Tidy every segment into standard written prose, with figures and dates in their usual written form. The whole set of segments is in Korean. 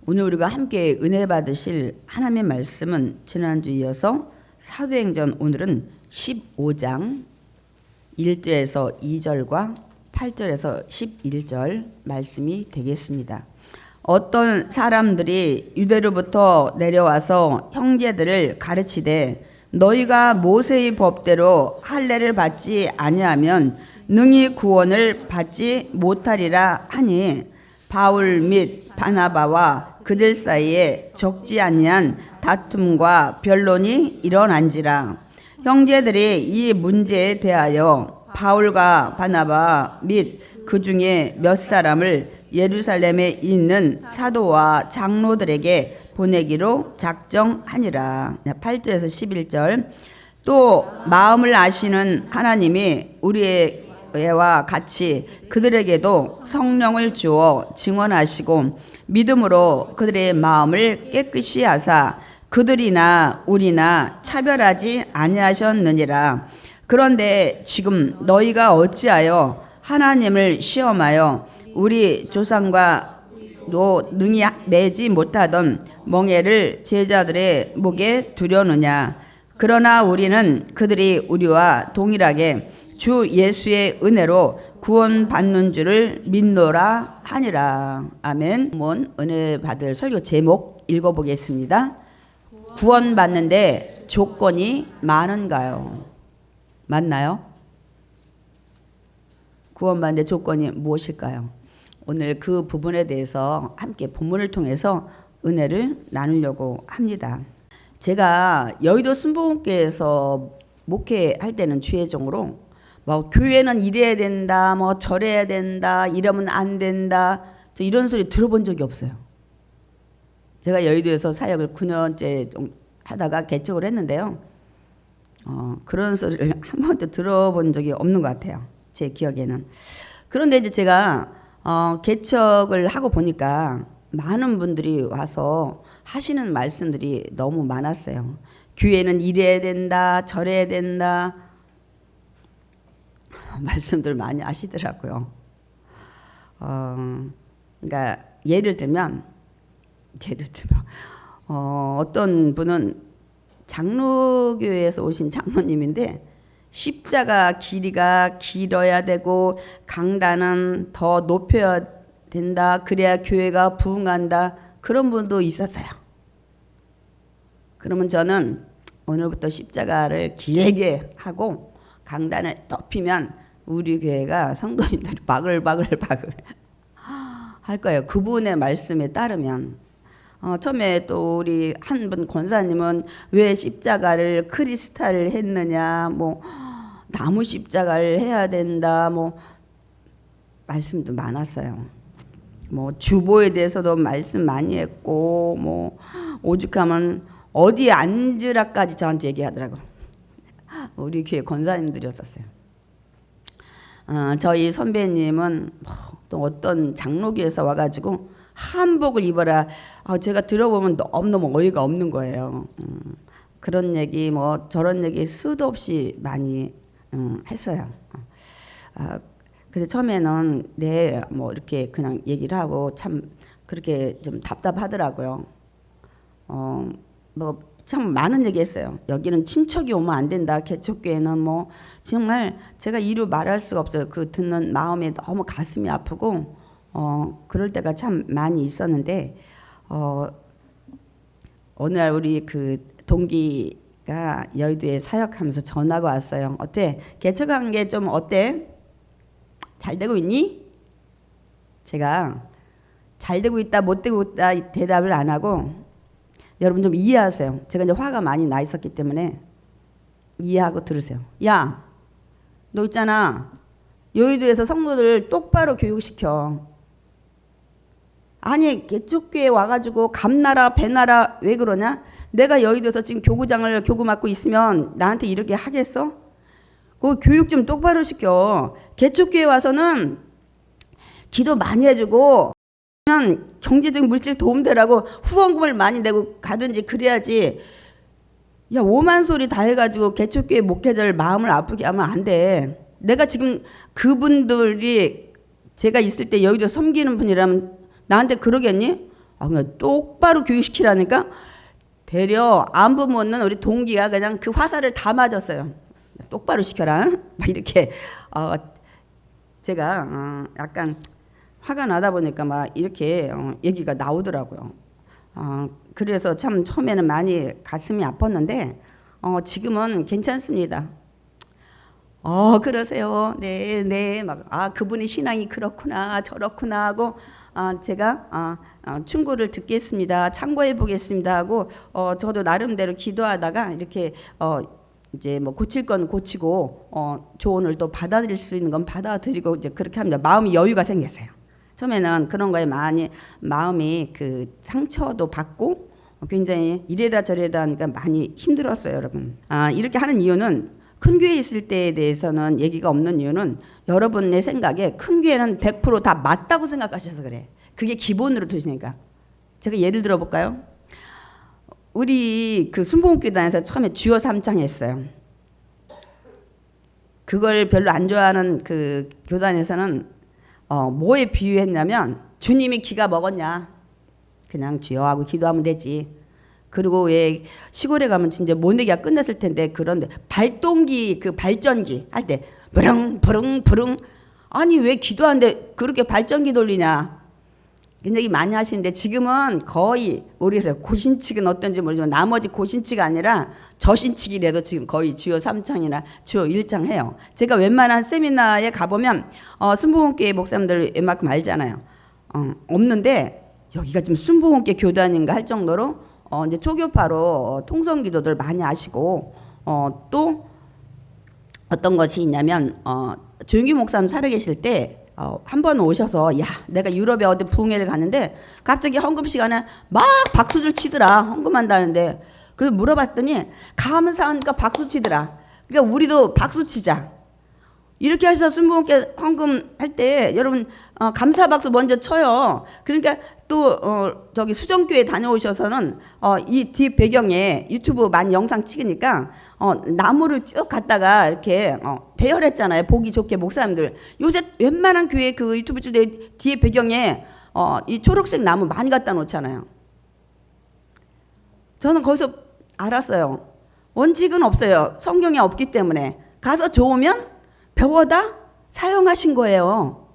오늘 우리가 함께 은혜 받으실 하나님의 말씀은 지난주 이어서 사도행전 오늘은 15장 1절에서 2절과 8절에서 11절 말씀이 되겠습니다. 어떤 사람들이 유대로부터 내려와서 형제들을 가르치되 너희가 모세의 법대로 할례를 받지 아니하면 능히 구원을 받지 못하리라 하니 바울 및 바나바와 그들 사이에 적지 아니한 다툼과 변론이 일어난지라. 형제들이 이 문제에 대하여 바울과 바나바 및 그 중에 몇 사람을 예루살렘에 있는 사도와 장로들에게 보내기로 작정하니라. 8절에서 11절. 또 마음을 아시는 하나님이 우리와 같이 그들에게도 성령을 주어 증언하시고 믿음으로 그들의 마음을 깨끗이 하사 그들이나 우리나 차별하지 아니하셨느니라. 그런데 지금 너희가 어찌하여 하나님을 시험하여 우리 조상과도 능히 매지 못하던 멍에를 제자들의 목에 두려느냐. 그러나 우리는 그들이 우리와 동일하게 주 예수의 은혜로 구원받는 줄을 믿노라 하니라. 아멘. 은혜 받을 설교 제목 읽어보겠습니다. 구원받는데 조건이 많은가요? 맞나요? 구원받는데 조건이 무엇일까요? 오늘 그 부분에 대해서 함께 본문을 통해서 은혜를 나누려고 합니다. 제가 여의도 순복음교회에서 목회할 때는 주의종으로 뭐 교회는 이래야 된다, 뭐 저래야 된다, 이러면 안 된다, 저 이런 소리 들어본 적이 없어요. 제가 여의도에서 사역을 9년째 좀 하다가 개척을 했는데요. 그런 소리를 한 번도 들어본 적이 없는 것 같아요. 제 기억에는. 그런데 이제 제가 개척을 하고 보니까 많은 분들이 와서 하시는 말씀들이 너무 많았어요. 교회는 이래야 된다, 저래야 된다, 말씀들 많이 하시더라고요. 그러니까 예를 들면 어떤 분은 장로교회에서 오신 장로님인데 십자가 길이가 길어야 되고 강단은 더 높여야 된다. 그래야 교회가 부흥한다. 그런 분도 있었어요. 그러면 저는 오늘부터 십자가를 길게 하고 강단을 높이면 우리 교회가 성도님들이 바글바글 할 거예요. 그분의 말씀에 따르면. 처음에 또 우리 한 분 권사님은 왜 십자가를 크리스탈을 했느냐, 뭐 나무 십자가를 해야 된다, 뭐 말씀도 많았어요. 뭐 주보에 대해서도 말씀 많이 했고, 뭐 오죽하면 어디에 앉으라까지 저한테 얘기하더라고. 우리 교회 권사님들이었었어요. 저희 선배님은 또 어떤 장로교에서 와가지고 한복을 입어라. 제가 들어보면 너무너무 어이가 없는 거예요. 그런 얘기 뭐 저런 얘기 수도 없이 많이 했어요. 그래서 처음에는 뭐 이렇게 그냥 얘기를 하고 참 그렇게 좀 답답하더라고요. 뭐 참 많은 얘기 했어요. 여기는 친척이 오면 안 된다. 개척교회는 뭐 정말 제가 이루 말할 수가 없어요. 그 듣는 마음에 너무 가슴이 아프고 그럴 때가 참 많이 있었는데 어느 날 우리 그 동기가 여의도에 사역하면서 전화가 왔어요. 어때? 개척한 게 좀 어때? 잘 되고 있니? 제가 잘 되고 있다, 못 되고 있다 대답을 안 하고 여러분 좀 이해하세요. 제가 이제 화가 많이 나 있었기 때문에 이해하고 들으세요. 야, 너 있잖아. 여의도에서 성도들 똑바로 교육시켜. 아니 개척교회 와가지고 감나라 배나라 왜 그러냐? 내가 여의도에서 지금 교구 맡고 있으면 나한테 이렇게 하겠어? 그 교육 좀 똑바로 시켜. 개척교회 와서는 기도 많이 해주고 경제적 물질 도움되라고 후원금을 많이 내고 가든지 그래야지. 야, 오만 소리 다 해가지고 개척교회 목회자를 마음을 아프게 하면 안 돼. 내가 지금 그분들이 제가 있을 때 여의도 섬기는 분이라면 나한테 그러겠니? 그냥 똑바로 교육시키라니까 되려 안부 묻는 우리 동기가 그냥 그 화살을 다 맞았어요. 똑바로 시켜라. 막 이렇게 제가 약간 화가 나다 보니까 막 이렇게 얘기가 나오더라고요. 그래서 참 처음에는 많이 가슴이 아팠는데 지금은 괜찮습니다. 그러세요. 네, 네. 막 그분의 신앙이 그렇구나, 저렇구나 하고 제가 충고를 듣겠습니다. 참고해 보겠습니다 하고 저도 나름대로 기도하다가 이렇게 이제 뭐 고칠 건 고치고 조언을 또 받아들일 수 있는 건 받아들이고 이제 그렇게 합니다. 마음이 여유가 생겼어요. 처음에는 그런 거에 많이 마음이 그 상처도 받고 굉장히 이래라 저래라 하니까 많이 힘들었어요, 여러분. 이렇게 하는 이유는 큰 교회에 있을 때에 대해서는 얘기가 없는 이유는 여러분의 생각에 큰 교회는 100% 다 맞다고 생각하셔서 그래. 그게 기본으로 두시니까. 제가 예를 들어 볼까요? 우리 그 순복음교단에서 처음에 주여 3창 했어요. 그걸 별로 안 좋아하는 그 교단에서는 뭐에 비유했냐면 주님이 기가 먹었냐? 그냥 주여하고 기도하면 되지. 그리고 왜 시골에 가면 진짜 모내기가 끝났을 텐데 그런데 발동기 그 발전기 할 때 부릉 부릉 부릉 아니 왜 기도하는데 그렇게 발전기 돌리냐 굉장히 많이 하시는데 지금은 거의 모르겠어요. 고신칙은 어떤지 모르지만 나머지 고신칙이 아니라 저신칙이라도 지금 거의 주요 3창이나 주요 1창 해요. 제가 웬만한 세미나에 가보면 순복음교회 목사님들 웬만큼 알잖아요. 없는데 여기가 좀 순복음교회 교단인가 할 정도로 이제 초교파로 통성기도들 많이 하시고 또 어떤 것이 있냐면 조용기 목사님 살아계실 때 한 번 오셔서 야 내가 유럽에 어디 부흥회를 가는데 갑자기 헌금 시간에 막 박수를 치더라. 헌금한다는데 그 물어봤더니 감사하니까 박수 치더라. 그러니까 우리도 박수 치자. 이렇게 해서 순복음께 헌금할 때 여러분 감사 박수 먼저 쳐요. 그러니까 또 저기 수정교회 다녀오셔서는 이 뒷 배경에 유튜브 많이 영상 찍으니까 나무를 쭉 갔다가 이렇게 배열했잖아요. 보기 좋게 목사님들. 요새 웬만한 교회 그 유튜브 뒤에 배경에 이 초록색 나무 많이 갖다 놓잖아요. 저는 거기서 알았어요. 원칙은 없어요. 성경에 없기 때문에 가서 좋으면 배워다 사용하신 거예요.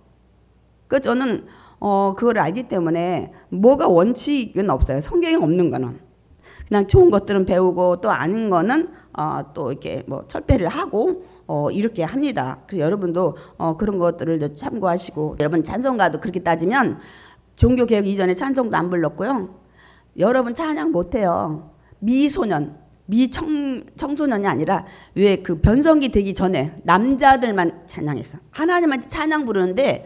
그 저는 그걸 알기 때문에 뭐가 원칙은 없어요. 성경에 없는 거는 그냥 좋은 것들은 배우고 또 아는 거는 또 이렇게 뭐 철폐를 하고 이렇게 합니다. 그래서 여러분도 그런 것들을 참고하시고 여러분 찬송가도 그렇게 따지면 종교개혁 이전에 찬송도 안 불렀고요. 여러분 찬양 못해요. 미소년 청소년이 아니라 왜 그 변성기 되기 전에 남자들만 찬양했어. 하나님한테 찬양 부르는데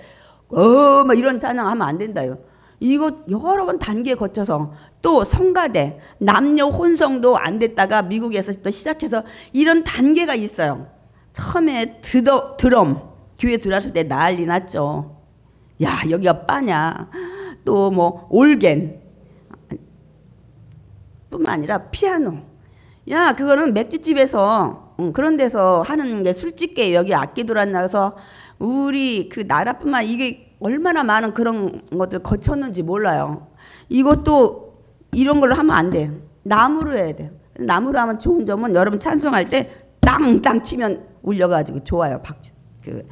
막 이런 찬양 하면 안 된다요. 이거 여러 번 단계 거쳐서 또 성가대 남녀 혼성도 안 됐다가 미국에서 또 시작해서 이런 단계가 있어요. 처음에 드럼 교회 들어왔을 때 난리 났죠. 야 여기가 빠냐. 또 뭐 올겐 뿐만 아니라 피아노. 야 그거는 맥주집에서 그런 데서 하는 게 술집게 여기 악기들 나가서 우리 그 나라뿐만 이게 얼마나 많은 그런 것들 거쳤는지 몰라요. 이것도 이런 걸로 하면 안 돼. 나무로 해야 돼. 나무로 하면 좋은 점은 여러분 찬송할 때 땅땅 치면 울려가지고 좋아요.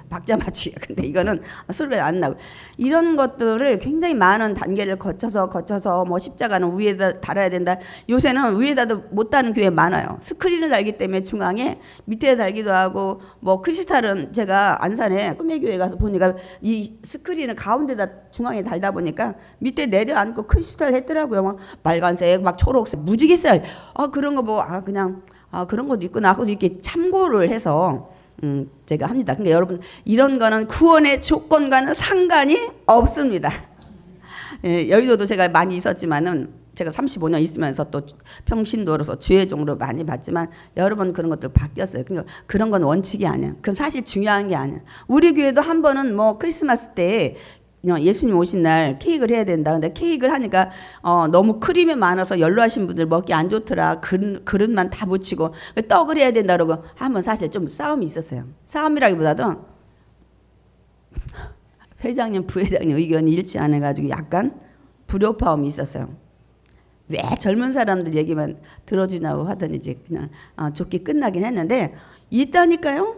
박자 맞추기가. 근데 이거는 소리가 안 나고 이런 것들을 굉장히 많은 단계를 거쳐서 뭐 십자가는 위에다 달아야 된다. 요새는 위에다도 못 다는 교회 많아요. 스크린을 달기 때문에 중앙에 밑에 달기도 하고 뭐 크리스탈은 제가 안산에 꿈의교회 가서 보니까 이 스크린을 가운데다 중앙에 달다 보니까 밑에 내려앉고 크리스탈 했더라고요. 막 빨간색 막 초록색 무지개살 그런 거 보고 그냥 그런 것도 있구나 하고 이렇게 참고를 해서 제가 합니다. 그러니까 여러분 이런 거는 구원의 조건과는 상관이 없습니다. 예, 여의도도 제가 많이 있었지만은 제가 35년 있으면서 또 평신도로서 주회종으로 많이 봤지만 여러분 그런 것들 바뀌었어요. 그러니까 그런 건 원칙이 아니야. 그건 사실 중요한 게 아니야. 우리 교회도 한 번은 뭐 크리스마스 때 예수님 오신 날 케이크를 해야 된다. 근데 케이크를 하니까 너무 크림이 많아서 연로하신 분들 먹기 안 좋더라. 그릇만 다 묻히고 떡을 해야 된다 그러고 하면 사실 좀 싸움이 있었어요. 싸움이라기보다도 회장님 부회장님 의견이 일치 안 해가지고 약간 불협화음이 있었어요. 왜 젊은 사람들 얘기만 들어주냐고 하더니 이제 그냥 좋게 끝나긴 했는데 있다니까요.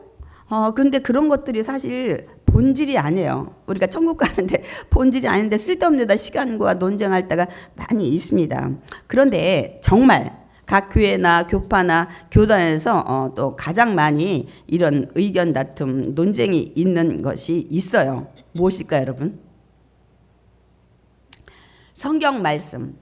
근데 그런 것들이 사실 본질이 아니에요. 우리가 천국 가는데 본질이 아닌데 쓸데없는 데다 시간과 논쟁할 때가 많이 있습니다. 그런데 정말 각 교회나 교파나 교단에서 또 가장 많이 이런 의견 다툼, 논쟁이 있는 것이 있어요. 무엇일까요, 여러분? 성경 말씀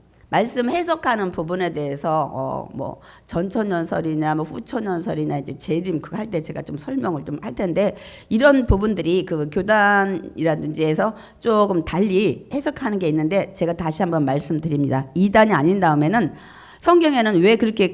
해석하는 부분에 대해서 뭐 전천년설이냐 뭐 후천년설이나 이제 재림 그거 할 때 제가 좀 설명을 좀 할 텐데 이런 부분들이 그 교단이라든지 해서 조금 달리 해석하는 게 있는데 제가 다시 한번 말씀드립니다. 이단이 아닌 다음에는 성경에는 왜 그렇게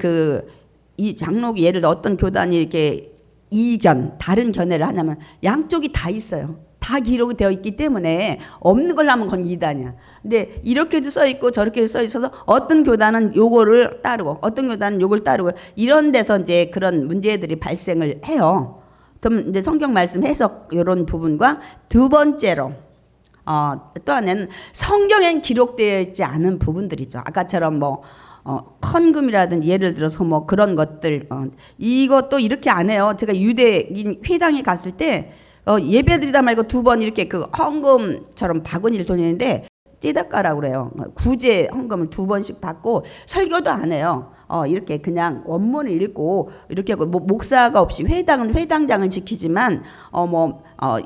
이 장로기 예를 들어 어떤 교단이 이렇게 이견 다른 견해를 하냐면 양쪽이 다 있어요. 다 기록이 되어 있기 때문에 없는 걸 하면 그건 이단이야. 근데 이렇게도 써 있고 저렇게도 써 있어서 어떤 교단은 요거를 따르고 어떤 교단은 요걸 따르고 이런 데서 이제 그런 문제들이 발생을 해요. 그럼 이제 성경 말씀 해석 이런 부분과 두 번째로 또 하나는 성경엔 기록되어 있지 않은 부분들이죠. 아까처럼 뭐 헌금이라든지 예를 들어서 뭐 그런 것들 이것도 이렇게 안 해요. 제가 유대인 회당에 갔을 때 예배드리다 말고 두 번 이렇게 그 헌금처럼 바구니를 돌리는데 띠다까라고 그래요. 구제 헌금을 두 번씩 받고 설교도 안 해요. 이렇게 그냥 원문을 읽고 이렇게 하고 뭐 목사가 없이 회당은 회당장을 지키지만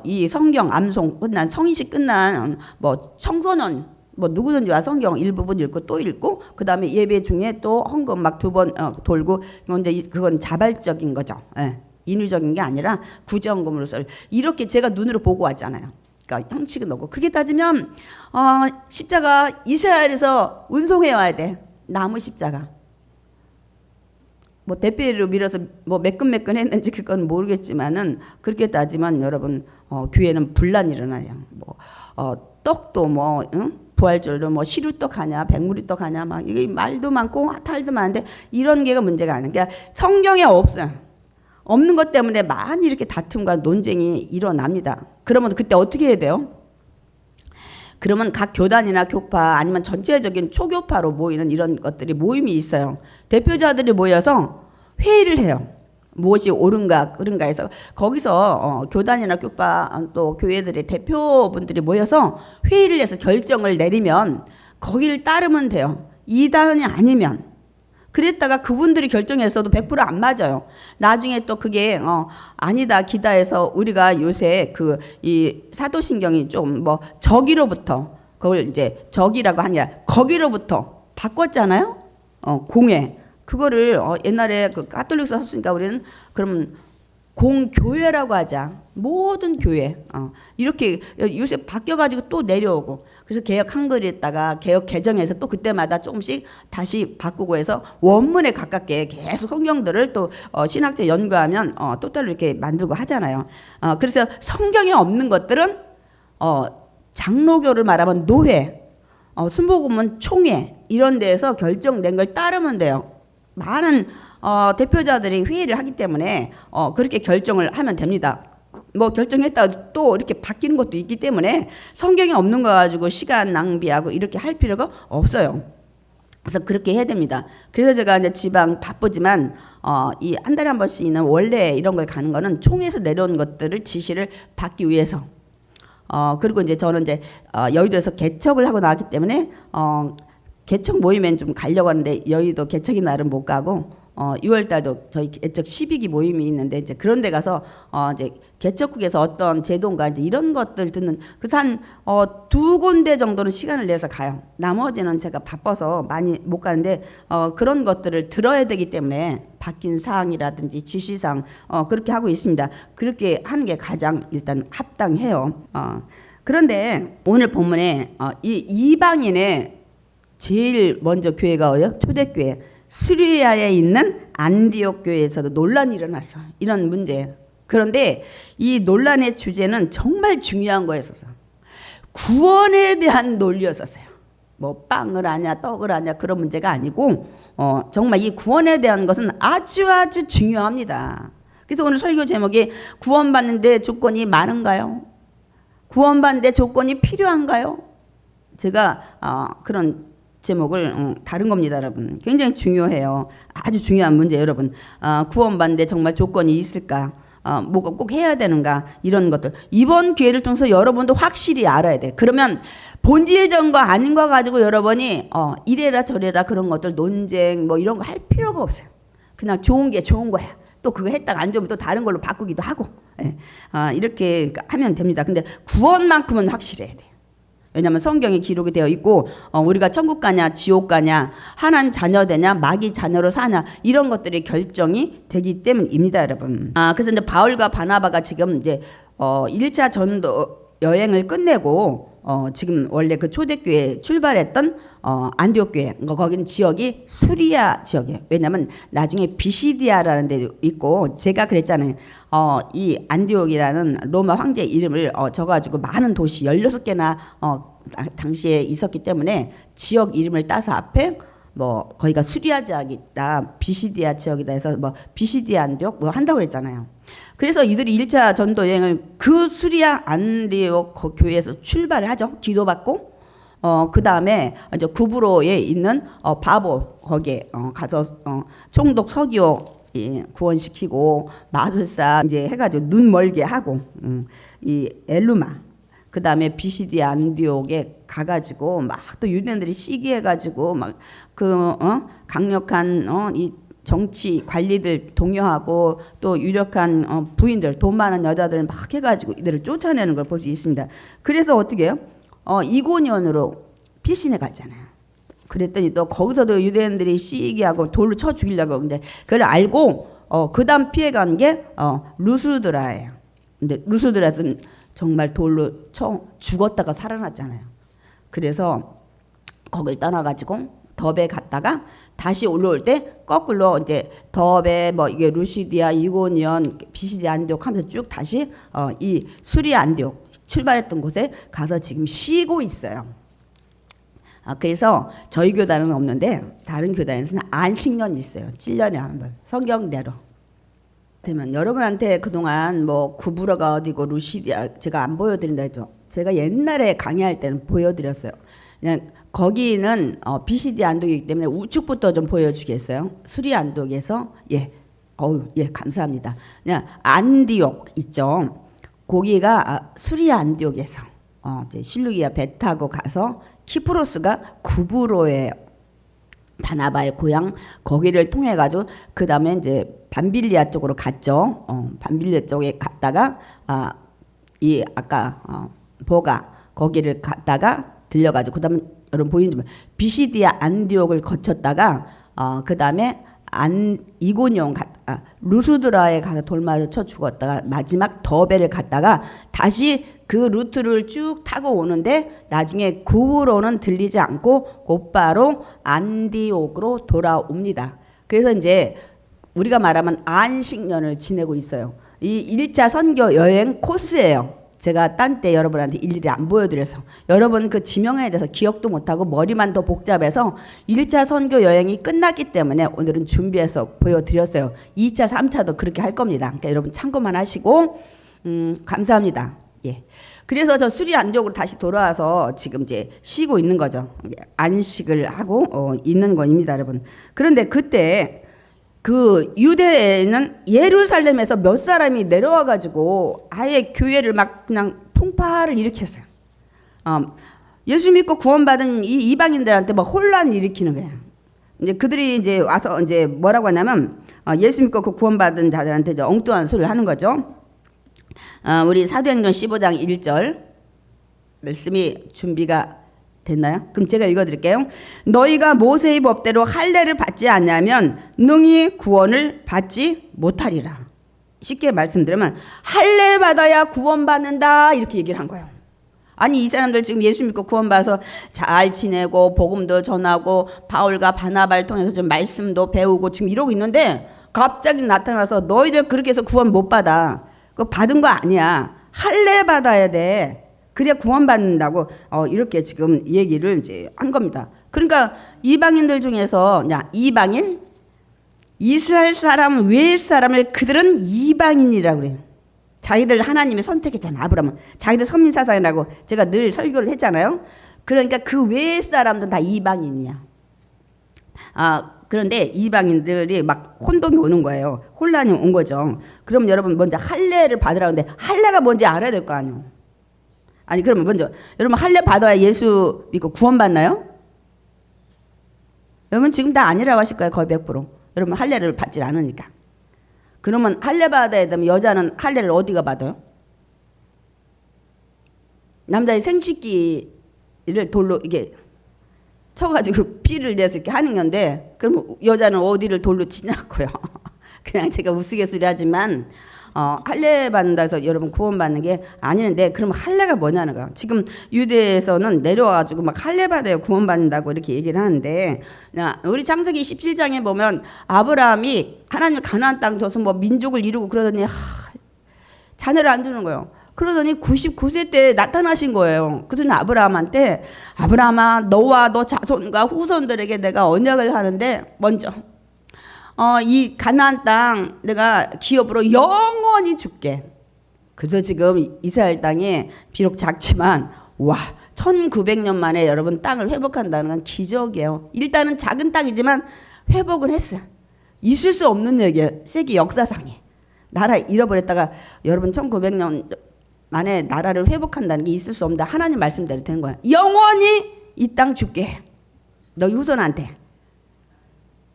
이 성경 암송 끝난 성인식 끝난 뭐 청소년 뭐 누구든지 와 성경 일부분 읽고 또 읽고 그다음에 예배 중에 또 헌금 막 두 번 돌고 그건 자발적인 거죠. 예. 인위적인 게 아니라 구제헌금으로서 이렇게 제가 눈으로 보고 왔잖아요. 그러니까 형식은 없고 그렇게 따지면 십자가 이스라엘에서 운송해 와야 돼. 나무 십자가. 뭐 대패로 밀어서 뭐 매끈매끈 했는지 그건 모르겠지만은 그렇게 따지면 여러분 교회는 분란이 일어나요. 떡도 부활절도 뭐 시루떡 하냐 백무리떡 하냐 막 이게 말도 많고 탈도 많은데 이런 게가 문제가 아니야. 그러니까 성경에 없는 것 때문에 많이 이렇게 다툼과 논쟁이 일어납니다. 그러면 그때 어떻게 해야 돼요? 그러면 각 교단이나 교파 아니면 전체적인 초교파로 모이는 이런 것들이 모임이 있어요. 대표자들이 모여서 회의를 해요. 무엇이 옳은가 그른가 해서 거기서 교단이나 교파 또 교회들의 대표분들이 모여서 회의를 해서 결정을 내리면 거기를 따르면 돼요. 이단이 아니면 그랬다가 그분들이 결정했어도 100%안 맞아요. 나중에 또 그게 아니다 기다 해서 우리가 요새 이 사도신경이 좀 뭐 저기로부터 그걸 이제 저기라고 하니라 거기로부터 바꿨잖아요. 공회 그거를 옛날에 그 가톨릭에서 썼으니까 우리는 그러면 공교회라고 하자. 모든 교회 이렇게 요새 바뀌어가지고 또 내려오고 그래서 개혁 한글이 있다가 개혁 개정해서 또 그때마다 조금씩 다시 바꾸고 해서 원문에 가깝게 계속 성경들을 또 신학제 연구하면 또 따로 이렇게 만들고 하잖아요. 그래서 성경에 없는 것들은 장로교를 말하면 노회, 순복음은 총회 이런 데에서 결정된 걸 따르면 돼요. 많은 대표자들이 회의를 하기 때문에 그렇게 결정을 하면 됩니다. 뭐 결정했다 또 이렇게 바뀌는 것도 있기 때문에 성경에 없는 거 가지고 시간 낭비하고 이렇게 할 필요가 없어요. 그래서 그렇게 해야 됩니다. 그래서 제가 이제 지방 바쁘지만 이 한 달에 한 번씩 있는 원래 이런 걸 가는 거는 총회에서 내려온 것들을 지시를 받기 위해서 그리고 이제 저는 이제 여의도에서 개척을 하고 나왔기 때문에 개척 모임엔 좀 가려고 하는데 여의도 개척이 날은 못 가고 6월 달도 저희 개척 12기 모임이 있는데 이제 그런 데 가서 이제 개척국에서 어떤 제도인가 이제 이런 것들 듣는 그래서 한 두 군데 정도는 시간을 내서 가요. 나머지는 제가 바빠서 많이 못 가는데 그런 것들을 들어야 되기 때문에 바뀐 사항이라든지 지시사항 그렇게 하고 있습니다. 그렇게 하는 게 가장 일단 합당해요. 그런데 오늘 본문에 이 이방인의 제일 먼저 교회가 어요? 초대교회. 시리아에 있는 안디옥 교회에서도 논란이 일어났어요. 이런 문제. 그런데 이 논란의 주제는 정말 중요한 거였어요. 구원에 대한 논리였었어요. 뭐 빵을 하냐 떡을 하냐 그런 문제가 아니고 정말 이 구원에 대한 것은 아주 중요합니다. 그래서 오늘 설교 제목이 구원받는데 조건이 많은가요? 구원받는데 조건이 필요한가요? 제가 그런 제목을 다른 겁니다, 여러분. 굉장히 중요해요. 아주 중요한 문제, 여러분. 구원받는데 정말 조건이 있을까? 뭐가 꼭 해야 되는가? 이런 것들. 이번 기회를 통해서 여러분도 확실히 알아야 돼. 그러면 본질적과 아닌 거 가지고 여러분이 이래라 저래라 그런 것들 논쟁 뭐 이런 거 할 필요가 없어요. 그냥 좋은 게 좋은 거야. 또 그거 했다가 안 좋으면 또 다른 걸로 바꾸기도 하고. 예. 이렇게 하면 됩니다. 근데 구원만큼은 확실해야 돼요. 왜냐하면 성경에 기록이 되어 있고 우리가 천국 가냐 지옥 가냐 하나님 자녀 되냐 마귀 자녀로 사냐 이런 것들이 결정이 되기 때문입니다, 여러분. 그래서 이제 바울과 바나바가 지금 이제 1차 전도 여행을 끝내고 지금 원래 그 초대교회 출발했던 안디옥 교회 거기는 지역이 수리아 지역이에요. 왜냐하면 나중에 비시디아라는 데 있고 제가 그랬잖아요. 이 안디옥이라는 로마 황제 이름을 적어가지고 많은 도시 16개나 당시에 있었기 때문에 지역 이름을 따서 앞에 뭐 거기가 수리아 지역이다 비시디아 지역이다 해서 뭐 비시디아 안디옥 뭐 한다고 그랬잖아요. 그래서 이들이 1차 전도 여행을 그 수리아 안디옥 교회에서 출발을 하죠. 기도받고 그 다음에 이제 구브로에 있는 바보 거기에 가서 총독 서기오 구원시키고 마술사 이제 해가지고 눈 멀게 하고 이 엘루마 그 다음에 비시디아 안디옥에 가가지고 막 또 유대인들이 시기해가지고 막 그 강력한 이 정치 관리들 동요하고 또 유력한 부인들 돈 많은 여자들을 막 해가지고 이들을 쫓아내는 걸 볼 수 있습니다. 그래서 어떻게 해요? 이고니온으로 피신해 갔잖아요. 그랬더니 또 거기서도 유대인들이 시기하고 돌로 쳐 죽이려고 근데 그걸 알고 그다음 피해간 게 루스드라예요. 근데 루스드라는 정말 돌로 쳐 죽었다가 살아났잖아요. 그래서 거길 떠나가지고 더베 갔다가 다시 올라올 때 거꾸로 이제 더베 뭐 이게 루시디아 이고니온 비시디아 안디옥 하면서 쭉 다시 이 수리아 안디옥 출발했던 곳에 가서 지금 쉬고 있어요. 그래서 저희 교단은 없는데 다른 교단에서는 안식년이 있어요. 7년에 한 번 성경대로 되면 여러분한테 그동안 뭐 구브라가 어디고 루시디아 제가 안 보여드린다 했죠. 제가 옛날에 강의할 때는 보여드렸어요. 그냥 거기는 비시디 안독이기 때문에 우측부터 좀 보여주겠어요. 수리 안독에서 예 감사합니다. 그냥 안디옥 있죠. 거기가 수리 안디옥에서 이제 실루기아 배 타고 가서 키프로스가 구브로에 바나바의 고향 거기를 통해 가지고 그 다음에 이제 밤빌리아 쪽으로 갔죠. 밤빌리아 쪽에 갔다가 이 아까 보가 거기를 갔다가 들려가지고 그다음에 여러분 보이는지 비시디아 안디옥을 거쳤다가 그 다음에 이고니온 루스드라에 가서 돌맞아 쳐 죽었다가 마지막 더베를 갔다가 다시 그 루트를 쭉 타고 오는데 나중에 구브로는 들리지 않고 곧바로 안디옥으로 돌아옵니다. 그래서 이제 우리가 말하면 안식년을 지내고 있어요. 이 1차 선교 여행 코스예요. 제가 딴 때 여러분한테 일일이 안 보여드려서 여러분 그 지명에 대해서 기억도 못하고 머리만 더 복잡해서 1차 선교 여행이 끝났기 때문에 오늘은 준비해서 보여드렸어요. 2차 3차도 그렇게 할 겁니다. 그러니까 여러분 참고만 하시고 감사합니다. 예. 그래서 저 수리 안디옥으로 다시 돌아와서 지금 이제 쉬고 있는 거죠. 안식을 하고 있는 겁니다, 여러분. 그런데 그때 그 유대에는 예루살렘에서 몇 사람이 내려와 가지고 아예 교회를 막 그냥 풍파를 일으켰어요. 예수 믿고 구원받은 이 이방인들한테 막 혼란을 일으키는 거예요. 이제 그들이 이제 와서 이제 뭐라고 하냐면 예수 믿고 그 구원받은 자들한테 이제 엉뚱한 소리를 하는 거죠. 우리 사도행전 15장 1절 말씀이 준비가 됐나요? 그럼 제가 읽어드릴게요. 너희가 모세의 법대로 할례를 받지 않냐면 능히 구원을 받지 못하리라. 쉽게 말씀드리면 할례 받아야 구원받는다 이렇게 얘기를 한 거예요. 아니 이 사람들 지금 예수 믿고 구원받아서 잘 지내고 복음도 전하고 바울과 바나바를 통해서 좀 말씀도 배우고 지금 이러고 있는데 갑자기 나타나서 너희들 그렇게 해서 구원 못 받아. 그거 받은 거 아니야. 할례 받아야 돼. 그래야 구원받는다고 이렇게 지금 얘기를 이제 한 겁니다. 그러니까 이방인들 중에서 이방인 이스라엘 사람 외의 사람을 그들은 이방인이라고 그래요. 자기들 하나님이 선택했잖아. 아브라함은 자기들 선민 사상이라고 제가 늘 설교를 했잖아요. 그러니까 그 외의 사람들은 다 이방인이야. 그런데 이방인들이 막 혼동이 오는 거예요. 혼란이 온 거죠. 그럼 여러분 먼저 할례를 받으라는데 할례가 뭔지 알아야 될 거 아니에요. 아니 그러면 먼저 여러분 할례 받아야 예수 믿고 구원받나요? 여러분 지금 다 아니라고 하실 거예요. 거의 100%. 여러분 할례를 받지 않으니까. 그러면 할례 받아야 되면 여자는 할례를 어디가 받아요? 남자의 생식기를 돌로 이게 쳐가지고 피를 내서 이렇게 하는 건데, 그럼 여자는 어디를 돌로 치냐고요. 그냥 제가 우스갯소리 하지만 할례 받는다 해서 여러분 구원받는 게 아니는데, 그럼 할례가 뭐냐는 거예요. 지금 유대에서는 내려와가지고 막 할례 받아야 구원받는다고 이렇게 얘기를 하는데, 우리 창세기 17장에 보면 아브라함이 하나님 가나안 땅 줘서 뭐 민족을 이루고 그러더니 자녀를 안 주는 거예요. 그러더니 99세 때 나타나신 거예요. 그러더니 아브라함한테, 아브라함아, 너와 너 자손과 후손들에게 내가 언약을 하는데, 먼저 이 가나안 땅 내가 기업으로 영원히 줄게. 그래서 지금 이스라엘 땅이 비록 작지만 1900년 만에 여러분 땅을 회복한다는 건 기적이에요. 일단은 작은 땅이지만 회복은 했어요. 있을 수 없는 얘기예요. 세계 역사상에. 나라 잃어버렸다가 여러분 1900년 만에 나라를 회복한다는 게 있을 수 없는데 하나님 말씀대로 된 거야. 영원히 이 땅 줄게. 너희 후손한테.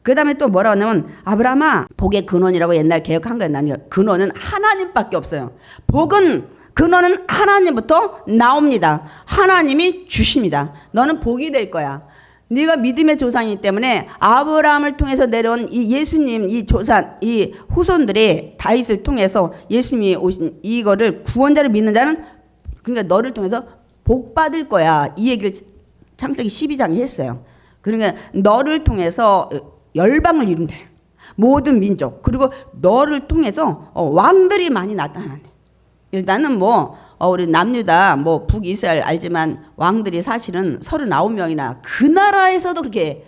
그 다음에 또 뭐라고 하냐면, 아브라함아, 복의 근원이라고 옛날 개혁한 거야. 나는 근원은 하나님밖에 없어요. 복은 근원은 하나님부터 나옵니다. 하나님이 주십니다. 너는 복이 될 거야. 네가 믿음의 조상이기 때문에 아브라함을 통해서 내려온 이 예수님, 이 조상, 이 후손들이 다윗을 통해서 예수님이 오신 이거를 구원자를 믿는 자는, 그러니까 너를 통해서 복 받을 거야. 이 얘기를 창세기 12장에 했어요. 그러니까 너를 통해서 열방을 이룬대. 모든 민족. 그리고 너를 통해서 왕들이 많이 나타나네. 일단은 우리 남유다 북이스라엘 알지만 왕들이 사실은 39명이나 그 나라에서도 그렇게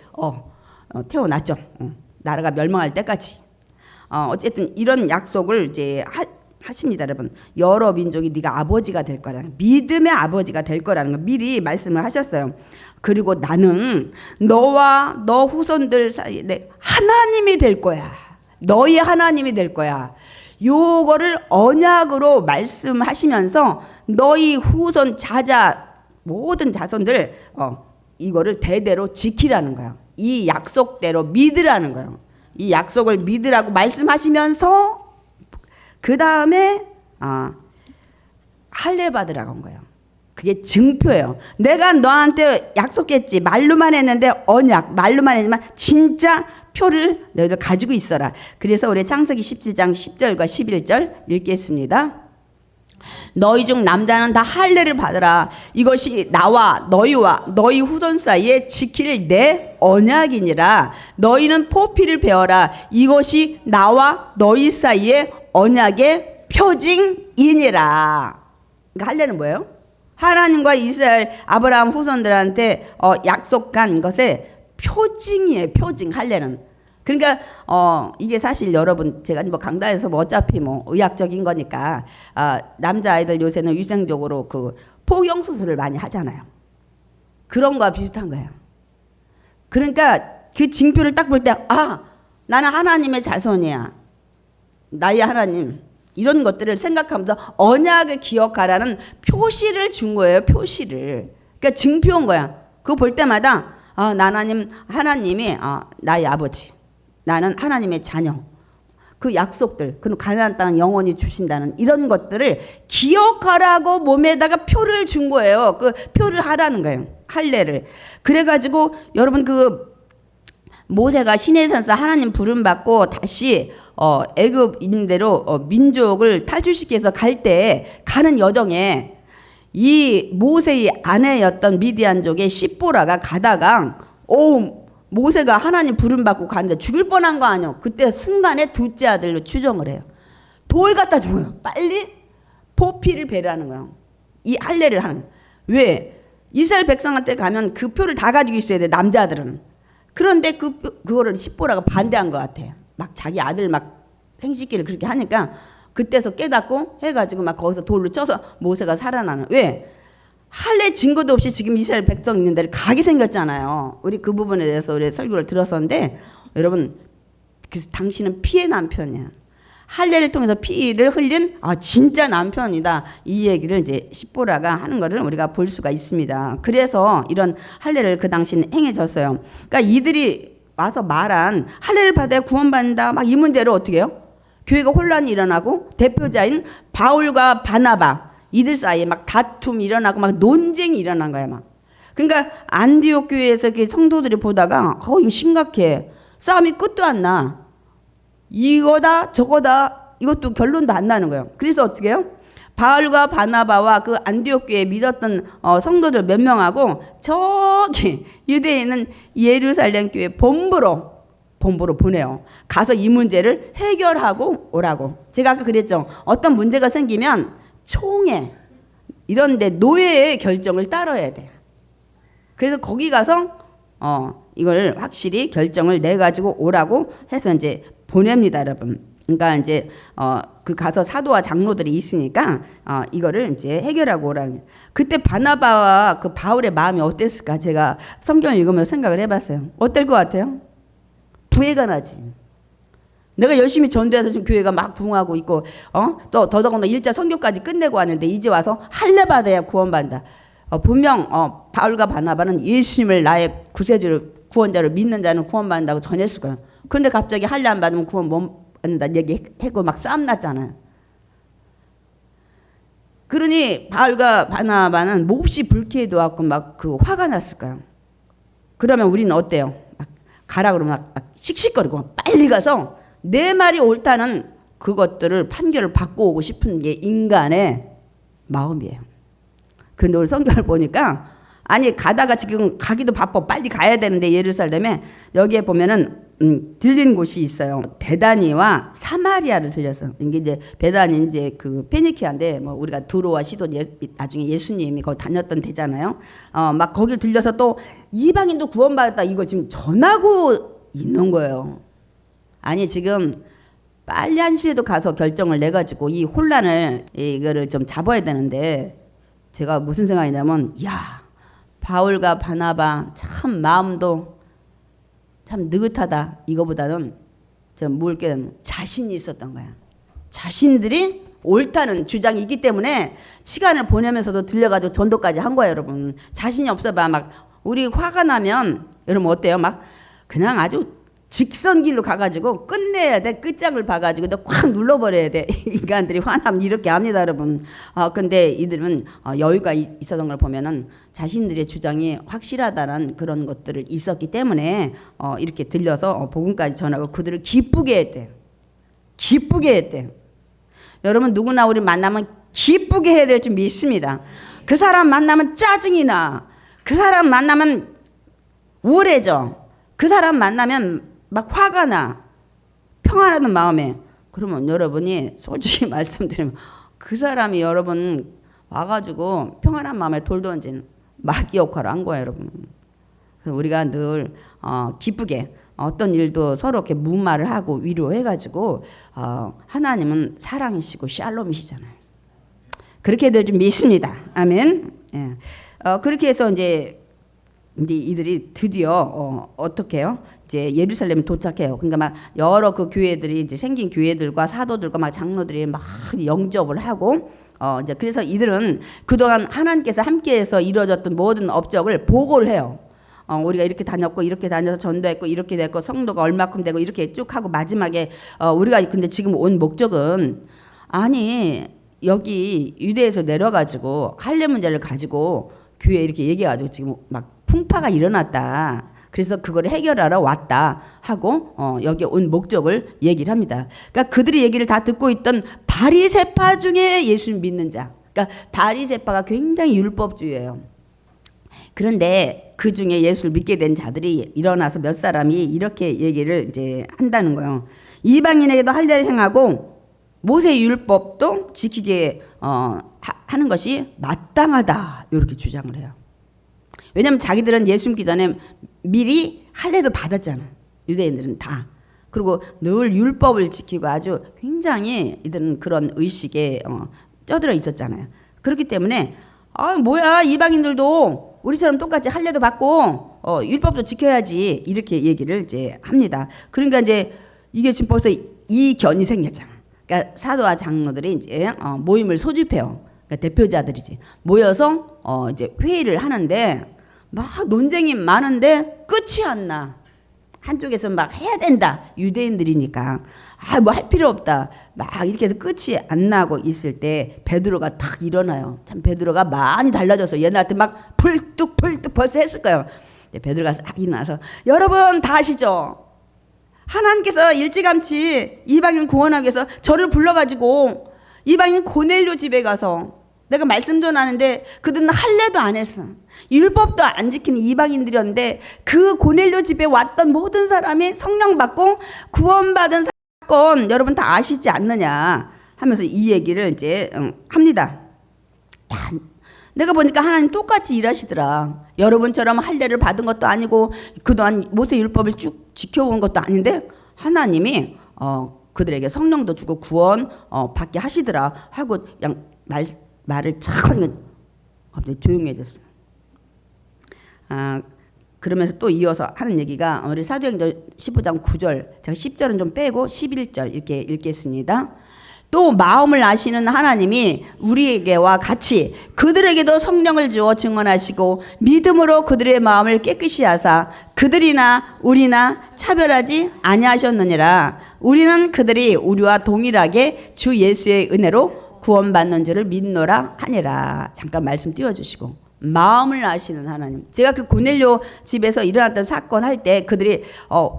태어났죠. 나라가 멸망할 때까지. 어쨌든 이런 약속을 이제 하십니다, 여러분. 여러 민족이 네가 아버지가 될 거라는, 믿음의 아버지가 될 거라는 거 미리 말씀을 하셨어요. 그리고 나는 너와 너 후손들 사이에 하나님이 될 거야. 너희 하나님이 될 거야. 요거를 언약으로 말씀하시면서 너희 후손 자자 모든 자손들 이거를 대대로 지키라는 거예요. 이 약속대로 믿으라는 거예요. 이 약속을 믿으라고 말씀하시면서 그 다음에 할례 받으라고 한 거예요. 그게 증표예요. 내가 너한테 약속했지. 말로만 했는데 언약, 말로만 했지만 진짜 표를 너희들 가지고 있어라. 그래서 우리 창세기 17장 10절과 11절 읽겠습니다. 너희 중 남자는 다 할례를 받으라. 이것이 나와 너희와 너희 후손 사이에 지킬 내 언약이니라. 너희는 포피를 베어라. 이것이 나와 너희 사이에 언약의 표징이니라. 그러니까 할례는 뭐예요? 하나님과 이스라엘 아브라함 후손들한테 약속한 것의 표징이에요. 표징. 할례는. 그러니까 이게 사실 여러분 제가 강단에서 어차피 의학적인 거니까 남자아이들 요새는 위생적으로 그 포경 수술을 많이 하잖아요. 그런 거와 비슷한 거예요. 그러니까 그 징표를 딱 볼 때 나는 하나님의 자손이야. 나의 하나님. 이런 것들을 생각하면서 언약을 기억하라는 표시를 준 거예요. 표시를. 그러니까 증표인 거야. 그거 볼 때마다 하나님이 나의 아버지. 나는 하나님의 자녀. 그 약속들, 그 가나안 땅 영원히 주신다는 이런 것들을 기억하라고 몸에다가 표를 준 거예요. 그 표를 하라는 거예요. 할례를. 그래가지고 여러분 그 모세가 시내산에서 하나님 부름 받고 다시 애굽 임대로 민족을 탈출시키기 위해서 갈 때 가는 여정에 이 모세의 아내였던 미디안족의 시보라가 가다가 모세가 하나님 부름 받고 가는데 죽을 뻔한 거 아니에요. 그때 순간에 둘째 아들로 추정을 해요. 돌 갖다 죽어요. 빨리 포피를 베라는 거예요. 이 할례를 하는. 왜? 이스라엘 백성한테 가면 그 표를 다 가지고 있어야 돼. 남자들은. 그런데 그거를 시보라가 반대한 것 같아요. 막 자기 아들 막 생식기를 그렇게 하니까 그때서 깨닫고 해가지고 막 거기서 돌로 쳐서 모세가 살아나는. 왜? 할례 증거도 없이 지금 이스라엘 백성 있는 데를 가게 생겼잖아요. 우리 그 부분에 대해서 우리 설교를 들었었는데 여러분 그래서 당신은 피의 남편이야. 할례를 통해서 피를 흘린 진짜 남편이다. 이 얘기를 이제 십보라가 하는 거를 우리가 볼 수가 있습니다. 그래서 이런 할례를 그 당시는 행해졌어요. 그러니까 이들이 와서 말한 할례를 받아야 구원받는다. 막 이 문제를 어떻게 해요? 교회가 혼란이 일어나고 대표자인 바울과 바나바 이들 사이에 막 다툼이 일어나고 막 논쟁이 일어난 거야 막. 그러니까 안디옥 교회에서 이렇게 성도들이 보다가 이거 심각해. 싸움이 끝도 안 나. 이거다 저거다 이것도 결론도 안 나는 거예요. 그래서 어떻게 해요? 바울과 바나바와 그 안디옥 교회에 믿었던 성도들 몇 명하고 저기 유대에 있는 예루살렘 교회 본부로 보내요. 가서 이 문제를 해결하고 오라고. 제가 아까 그랬죠. 어떤 문제가 생기면 총회 이런데 노예의 결정을 따라야 돼요. 그래서 거기 가서 이걸 확실히 결정을 내 가지고 오라고 해서 이제 보냅니다, 여러분. 그러니까 이제 그 가서 사도와 장로들이 있으니까 이거를 이제 해결하고 오라는. 그때 바나바와 그 바울의 마음이 어땠을까? 제가 성경을 읽으면서 생각을 해봤어요. 어떨 것 같아요? 부해가 나지. 내가 열심히 전도해서 지금 교회가 막 부흥하고 있고, 또 더더군다나 1차 선교까지 끝내고 왔는데 이제 와서 할례 받아야 구원받는다. 분명 바울과 바나바는 예수님을 나의 구원자로 믿는 자는 구원받는다고 전했을 거예요. 그런데 갑자기 할례 안 받으면 구원 못 받는다 얘기하고 막 싸움 났잖아요. 그러니 바울과 바나바는 몹시 불쾌해도 왔고 막 그 화가 났을 거예요. 그러면 우리는 어때요? 막 가라 그러면 막 씩씩거리고 빨리 가서 내 말이 옳다는 그것들을 판결을 받고 오고 싶은 게 인간의 마음이에요. 그런데 오늘 성경을 보니까 아니 가다가 지금 가기도 바빠 빨리 가야 되는데 예루살렘에 여기에 보면은 들린 곳이 있어요. 베다니와 사마리아를 들렸어. 이게 이제 베다니 이제 그 페니키아인데 뭐 우리가 두로와 시돈 나중에 예수님이 거기 다녔던 데잖아요. 막 거길 들려서 또 이방인도 구원받았다 이걸 지금 전하고 있는 거예요. 아니 지금 빨리 한시에도 가서 결정을 내 가지고 이 혼란을 이거를 좀 잡아야 되는데 제가 무슨 생각이냐면 야 바울과 바나바 참 마음도 참 느긋하다. 이거보다는 좀 뭘게 자신이 있었던 거야. 자신들이 옳다는 주장이 있기 때문에 시간을 보내면서도 들려가지고 전도까지 한 거예요, 여러분. 자신이 없어봐. 막 우리 화가 나면 여러분 어때요? 막 그냥 아주 직선길로 가가지고 끝내야 돼. 끝장을 봐가지고 꽉 눌러버려야 돼. 인간들이 화나면 이렇게 합니다, 여러분. 근데 이들은 여유가 있었던 걸 보면은 자신들의 주장이 확실하다는 그런 것들을 있었기 때문에 이렇게 들려서 복음까지 전하고 그들을 기쁘게 했대. 기쁘게 했대. 여러분 누구나 우리 만나면 기쁘게 해야 될 줄 믿습니다. 그 사람 만나면 짜증이 나. 그 사람 만나면 우울해져. 그 사람 만나면 막 화가 나. 평안하는 마음에. 그러면 여러분이 솔직히 말씀드리면 그 사람이 여러분 와가지고 평안한 마음에 돌 던진 마귀 역할을 한 거예요, 여러분. 그래서 우리가 늘 기쁘게 어떤 일도 서로 이렇게 무마를 하고 위로해가지고 하나님은 사랑이시고 샬롬이시잖아요. 그렇게 될 줄 믿습니다. 아멘. 예. 그렇게 해서 이제 이들이 드디어 어떻게 해요? 이제 예루살렘에 도착해요. 그러니까 막 여러 그 교회들이 이제 생긴 교회들과 사도들과 막 장로들이 막 영접을 하고 이제 그래서 이들은 그동안 하나님께서 함께해서 이루어졌던 모든 업적을 보고를 해요. 우리가 이렇게 다녔고 이렇게 다녀서 전도했고 이렇게 됐고 성도가 얼마큼 되고 이렇게 쭉 하고 마지막에 우리가 근데 지금 온 목적은 아니 여기 유대에서 내려가지고 할례 문제를 가지고 교회에 이렇게 얘기해가지고 지금 막 풍파가 일어났다. 그래서 그걸 해결하러 왔다 하고 여기 온 목적을 얘기를 합니다. 그러니까 그들이 얘기를 다 듣고 있던 바리새파 중에 예수를 믿는 자. 그러니까 바리새파가 굉장히 율법주의예요. 그런데 그 중에 예수를 믿게 된 자들이 일어나서 몇 사람이 이렇게 얘기를 이제 한다는 거예요. 이방인에게도 할례를 행하고 모세 율법도 지키게 하는 것이 마땅하다. 이렇게 주장을 해요. 왜냐하면 자기들은 예수 믿기 전에 미리 할례도 받았잖아. 유대인들은 다. 그리고 늘 율법을 지키고 아주 굉장히 이들은 그런 의식에 쪄들어 있었잖아요. 그렇기 때문에 아, 뭐야, 이방인들도 우리처럼 똑같이 할례도 받고 율법도 지켜야지, 이렇게 얘기를 이제 합니다. 그러니까 이제 이게 지금 벌써 이견이 생겼잖아. 그러니까 사도와 장로들이 이제 모임을 소집해요. 그러니까 대표자들이지 모여서 이제 회의를 하는데 막 논쟁이 많은데 끝이 안 나. 한쪽에서 막 해야 된다. 유대인들이니까 뭐 할 필요 없다. 막 이렇게 해서 끝이 안 나고 있을 때 베드로가 탁 일어나요. 참 베드로가 많이 달라져서 옛날에 막 펄뚝 벌써 했을 거예요. 베드로가 싹 일어나서 여러분 다 아시죠? 하나님께서 일찌감치 이방인 구원하기 위해서 저를 불러가지고 이방인 고넬료 집에 가서 내가 말씀 전하는데 그들은 할례도 안 했어. 율법도 안 지키는 이방인들이었는데 그 고넬료 집에 왔던 모든 사람이 성령 받고 구원받은 사건 여러분 다 아시지 않느냐 하면서 이 얘기를 이제 합니다. 야, 내가 보니까 하나님 똑같이 일하시더라. 여러분처럼 할례를 받은 것도 아니고 그동안 모세 율법을 쭉 지켜온 것도 아닌데 하나님이 그들에게 성령도 주고 구원 받게 하시더라 하고 그냥 말을 착 하니까 갑자기 조용해졌어요. 그러면서 또 이어서 하는 얘기가 우리 사도행전 15장 9절, 제가 10절은 좀 빼고 11절 이렇게 읽겠습니다. 또 마음을 아시는 하나님이 우리에게와 같이 그들에게도 성령을 주어 증언하시고 믿음으로 그들의 마음을 깨끗이 하사 그들이나 우리나 차별하지 아니하셨느니라. 우리는 그들이 우리와 동일하게 주 예수의 은혜로 구원받는 줄을 믿노라 하니라. 잠깐 말씀 띄워주시고 마음을 아시는 하나님. 제가 그 고넬료 집에서 일어났던 사건 할 때 그들이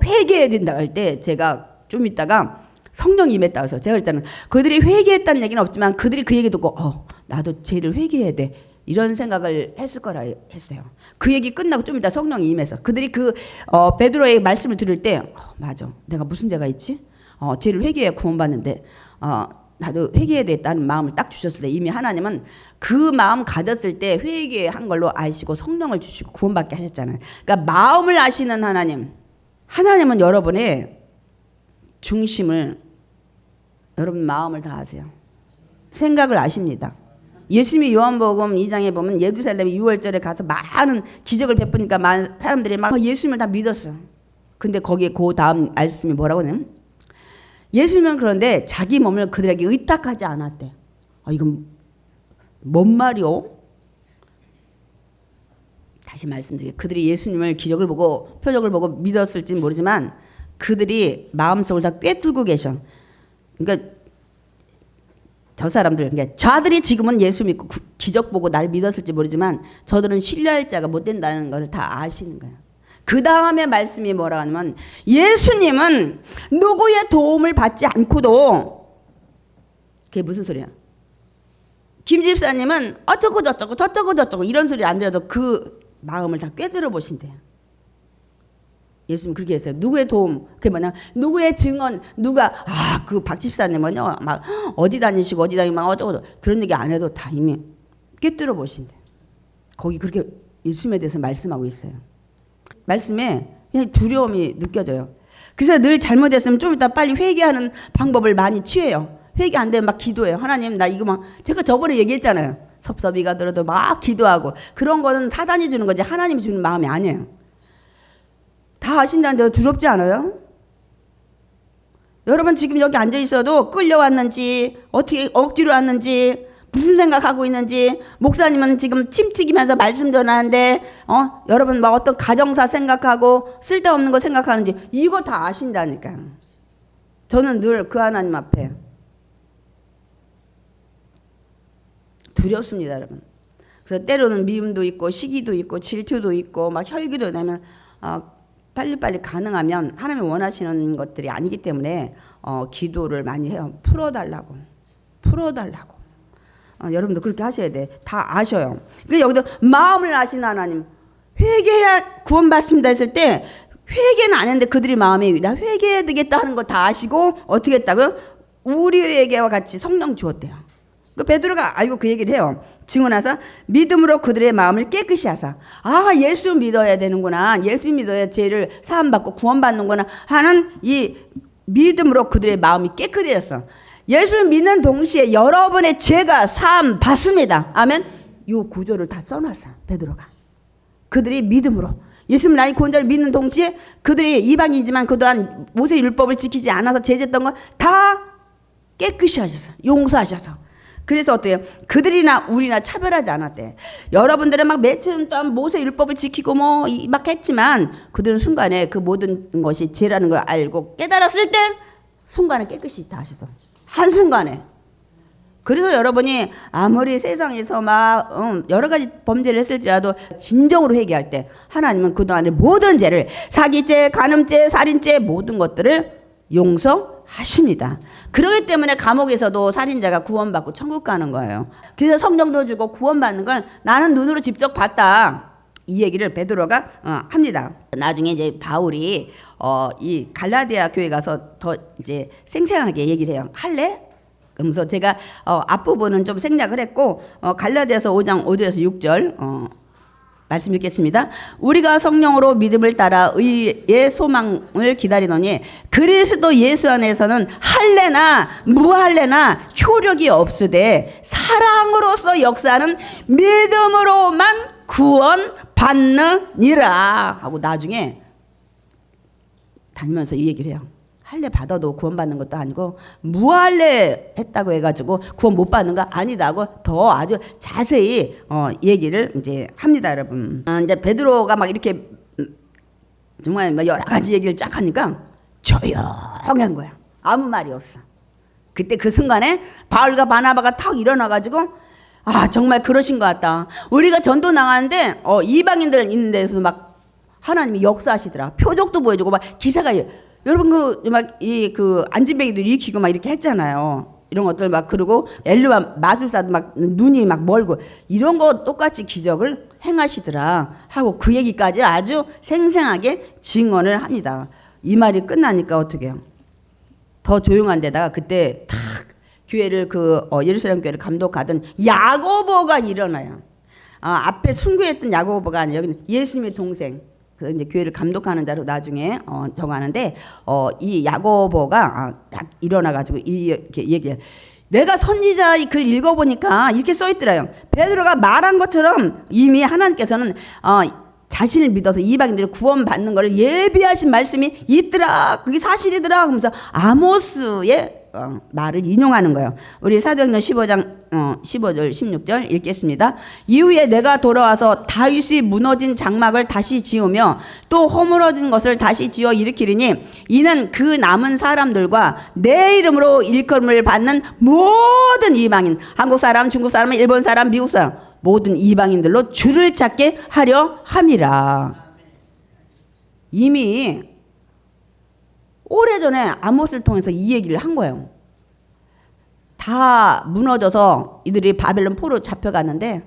회개해야 된다 할 때 제가 좀 있다가 성령이 임했다고 해서 제가 그랬잖아요. 그들이 회개했다는 얘기는 없지만 그들이 그 얘기 듣고 나도 죄를 회개해야 돼 이런 생각을 했을 거라 했어요. 그 얘기 끝나고 좀 이따 성령이 임해서 그들이 그 베드로의 말씀을 들을 때 맞아, 내가 무슨 죄가 있지? 죄를 회개해 구원받는데 나도 회개해야 되겠다는 마음을 딱 주셨을 때 이미 하나님은 그 마음 가졌을 때 회개한 걸로 아시고 성령을 주시고 구원받게 하셨잖아요. 그러니까 마음을 아시는 하나님은 여러분의 중심을, 여러분 마음을 다 아세요. 생각을 아십니다. 예수님이 요한복음 2장에 보면 예루살렘에 6월절에 가서 많은 기적을 베푸니까 많은 사람들이 막 예수님을 다 믿었어요. 근데 거기에 그 다음 말씀이 뭐라고 하냐면 예수님은 그런데 자기 몸을 그들에게 의탁하지 않았대. 이건 뭔 말이오? 다시 말씀드릴게요. 그들이 예수님을 기적을 보고 표적을 보고 믿었을지 모르지만 그들이 마음속을 다 꿰뚫고 계셔. 그러니까 저 사람들, 그러니까 저들이 지금은 예수 믿고 기적 보고 날 믿었을지 모르지만 저들은 신뢰할 자가 못 된다는 걸 다 아시는 거예요. 그 다음에 말씀이 뭐라 하냐면 예수님은 누구의 도움을 받지 않고도, 그게 무슨 소리야? 김 집사님은 어쩌고 저쩌고 이런 소리 안 들어도 그 마음을 다 꿰뚫어 보신대요. 예수님 그렇게 했어요. 누구의 도움, 그게 뭐냐, 누구의 증언, 누가 그 박 집사님은요 막 어디 다니시고 막 어쩌고 그런 얘기 안 해도 다 이미 꿰뚫어 보신대. 거기 그렇게 예수님에 대해서 말씀하고 있어요. 말씀에 그냥 두려움이 느껴져요. 그래서 늘 잘못했으면 좀 이따 빨리 회개하는 방법을 많이 취해요. 회개 안 되면 막 기도해요. 하나님 나 이거 막, 제가 저번에 얘기했잖아요. 섭섭이가 들어도 막 기도하고 그런 거는 사단이 주는 거지 하나님이 주는 마음이 아니에요. 다 아신다는데 두렵지 않아요? 여러분 지금 여기 앉아 있어도 끌려왔는지 어떻게 억지로 왔는지 무슨 생각하고 있는지, 목사님은 지금 침 튀기면서 말씀 전하는데 여러분 막 어떤 가정사 생각하고 쓸데없는 거 생각하는지 이거 다 아신다니까. 저는 늘 그 하나님 앞에 두렵습니다, 여러분. 그래서 때로는 미움도 있고 시기도 있고 질투도 있고 막 혈기도 내면 빨리빨리 가능하면 하나님이 원하시는 것들이 아니기 때문에 기도를 많이 해요. 풀어달라고. 여러분도 그렇게 하셔야 돼. 다 아셔요. 근데 여기도 마음을 아시는 하나님, 회개해야 구원받습니다 했을 때 회개는 안 했는데 그들이 마음에 나 회개해야 되겠다 하는 거 다 아시고 어떻게 했다고요? 우리에게와 같이 성령 주었대요. 그 베드로가 알고 그 얘기를 해요. 증언하사 믿음으로 그들의 마음을 깨끗이 하사, 예수 믿어야 되는구나, 예수 믿어야 죄를 사함받고 구원받는구나 하는 이 믿음으로 그들의 마음이 깨끗해졌어. 예수 믿는 동시에 여러분의 죄가 사함 받습니다. 아멘. 요 구조를 다 써놨어 베드로가. 그들이 믿음으로 예수님 나의 구원자를 믿는 동시에 그들이 이방인이지만 그동안 모세 율법을 지키지 않아서 제재했던 거 다 깨끗이 하셔서 용서하셔서, 그래서 어때요? 그들이나 우리나 차별하지 않았대. 여러분들은 막 며칠 동안 모세 율법을 지키고 뭐 막 했지만 그들은 순간에 그 모든 것이 죄라는 걸 알고 깨달았을 때 순간에 깨끗이 다 하셔서, 한순간에. 그래서 여러분이 아무리 세상에서 막 여러 가지 범죄를 했을지라도 진정으로 회개할 때 하나님은 그동안의 모든 죄를, 사기죄, 간음죄, 살인죄 모든 것들을 용서하십니다. 그렇기 때문에 감옥에서도 살인자가 구원받고 천국 가는 거예요. 그래서 성령도 주고 구원받는 걸 나는 눈으로 직접 봤다. 이 얘기를 베드로가 합니다. 나중에 이제 바울이 이 갈라디아 교회 가서 더 이제 생생하게 얘기를 해요. 할래? 그러면서 제가 앞부분은 좀 생략을 했고 갈라디아서 5장 5절에서 6절 말씀 읽겠습니다. 우리가 성령으로 믿음을 따라 의의 소망을 기다리노니 그리스도 예수 안에서는 할례나 무할례나 효력이 없으되 사랑으로서 역사하는 믿음으로만 구원받느니라 하고 나중에 다니면서 이 얘기를 해요. 할례 받아도 구원받는 것도 아니고 무할례 했다고 해가지고 구원 못 받는 거 아니다 하고 더 아주 자세히 얘기를 이제 합니다, 여러분. 이제 베드로가 막 이렇게 정말 여러 가지 얘기를 쫙 하니까 조용한 거야. 아무 말이 없어. 그때 그 순간에 바울과 바나바가 탁 일어나가지고 아 정말 그러신 것 같다. 우리가 전도 나가는데 이방인들 있는 데서 막 하나님이 역사하시더라. 표적도 보여주고 막 기사가 여러분 그 안진뱅이도 일으키고 막 이렇게 했잖아요. 이런 것들 막 그러고 엘리와 마술사도 막 눈이 막 멀고 이런 거 똑같이 기적을 행하시더라 하고 그 얘기까지 아주 생생하게 증언을 합니다. 이 말이 끝나니까 어떻게 해요? 더 조용한 데다가 그때 탁 교회를 예루살렘 교회를 감독하던 야고보가 일어나요. 앞에 순교했던 야고보가 아니라 여기는 예수님의 동생. 이제 교회를 감독하는 자로 나중에 정하는데 이 야고보가 딱 일어나가지고 이렇게 얘기해. 내가 선지자 이 글 읽어보니까 이렇게 써있더라요. 베드로가 말한 것처럼 이미 하나님께서는 자신을 믿어서 이방인들이 구원받는 것을 예비하신 말씀이 있더라. 그게 사실이더라. 하면서 아모스의 말을 인용하는 거예요. 우리 사도행전 15장 15절 16절 읽겠습니다. 이후에 내가 돌아와서 다윗이 무너진 장막을 다시 지으며 또 허물어진 것을 다시 지어 일으키리니 이는 그 남은 사람들과 내 이름으로 일컬음을 받는 모든 이방인, 한국 사람, 중국 사람, 일본 사람, 미국 사람 모든 이방인들로 주를 찾게 하려 함이라. 이미 오래전에 아모스를 통해서 이 얘기를 한 거예요. 다 무너져서 이들이 바벨론 포로 잡혀갔는데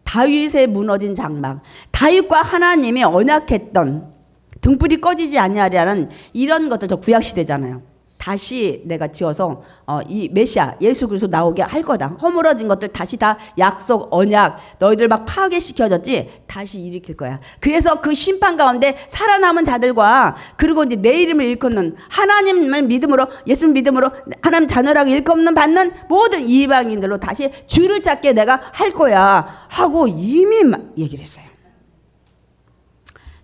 다윗의 무너진 장막, 다윗과 하나님이 언약했던 등불이 꺼지지 아니하리라는 이런 것들 저 구약시대잖아요. 다시 내가 지어서 이 메시아 예수 그리스도 나오게 할 거다. 허물어진 것들 다시 다 약속 언약 너희들 막 파괴시켜졌지 다시 일으킬 거야. 그래서 그 심판 가운데 살아남은 자들과 그리고 이제 내 이름을 일컫는 하나님을 믿음으로 예수 믿음으로 하나님 자녀라고 일컫는 받는 모든 이방인들로 다시 주를 찾게 내가 할 거야 하고 이미 얘기를 했어요.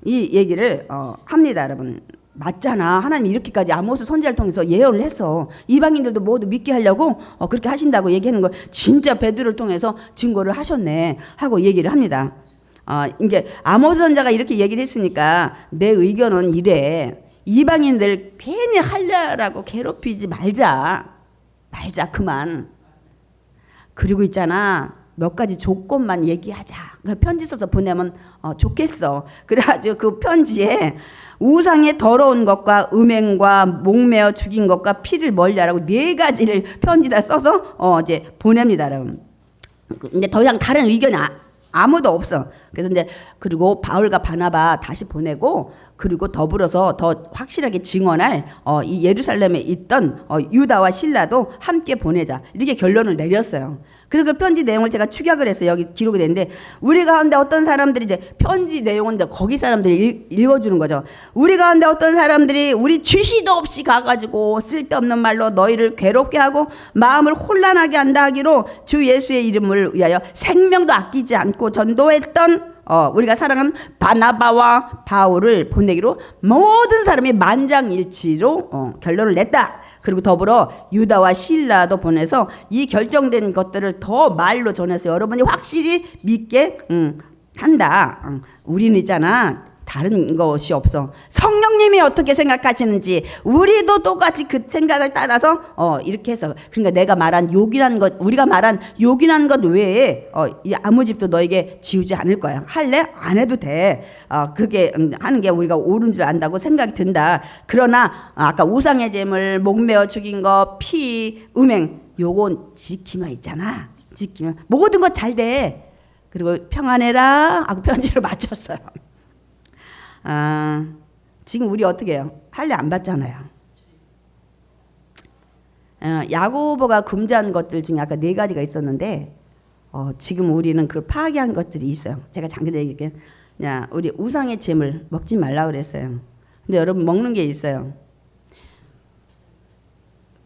이 얘기를 합니다, 여러분. 맞잖아. 하나님 이렇게까지 아모스 선지자를 통해서 예언을 했어. 이방인들도 모두 믿게 하려고 그렇게 하신다고 얘기하는 거 진짜 베드로를 통해서 증거를 하셨네 하고 얘기를 합니다. 이게 아모스 선지자가 이렇게 얘기를 했으니까 내 의견은 이래. 이방인들 괜히 할례라고 괴롭히지 말자 그만. 그리고 있잖아 몇 가지 조건만 얘기하자. 편지 써서 보내면 좋겠어. 그래가지고 그 편지에 우상의 더러운 것과 음행과 목매어 죽인 것과 피를 멀리하라고 4가지를 편지다 써서 이제 보냅니다, 여러분. 근데 더 이상 다른 의견이 아무도 없어. 그래서 이제 그리고 바울과 바나바 다시 보내고 그리고 더불어서 더 확실하게 증언할 이 예루살렘에 있던 유다와 실라도 함께 보내자 이렇게 결론을 내렸어요. 그래서 그 편지 내용을 제가 축약을 해서 여기 기록이 됐는데 우리 가운데 어떤 사람들이 이제 편지 내용은 이제 거기 사람들이 읽어주는 거죠. 우리 가운데 어떤 사람들이 우리 주시도 없이 가가지고 쓸데없는 말로 너희를 괴롭게 하고 마음을 혼란하게 한다 하기로 주 예수의 이름을 위하여 생명도 아끼지 않고 전도했던 우리가 사랑하는 바나바와 바울을 보내기로 모든 사람이 만장일치로 결론을 냈다. 그리고 더불어 유다와 실라도 보내서 이 결정된 것들을 더 말로 전해서 여러분이 확실히 믿게 한다. 우리는 있잖아. 다른 것이 없어. 성령님이 어떻게 생각하시는지 우리도 똑같이 그 생각을 따라서 이렇게 해서 그러니까 내가 말한 요긴한 것 우리가 말한 요긴한 것 외에 이 아무 집도 너에게 지우지 않을 거야. 할래? 안 해도 돼. 그게 하는 게 우리가 옳은 줄 안다고 생각이 든다. 그러나 아까 우상의 제물 목매어 죽인 거 피 음행 요건 지키면 있잖아. 지키면 모든 것 잘 돼. 그리고 평안해라 하고 편지를 맞췄어요. 지금 우리 어떻게 해요? 할례 안 받잖아요. 야고보가 금지한 것들 중에 아까 4가지가 있었는데 지금 우리는 그걸 파괴한 것들이 있어요. 제가 잠깐 얘기할게요. 우리 우상의 재물 먹지 말라 그랬어요. 근데 여러분 먹는 게 있어요.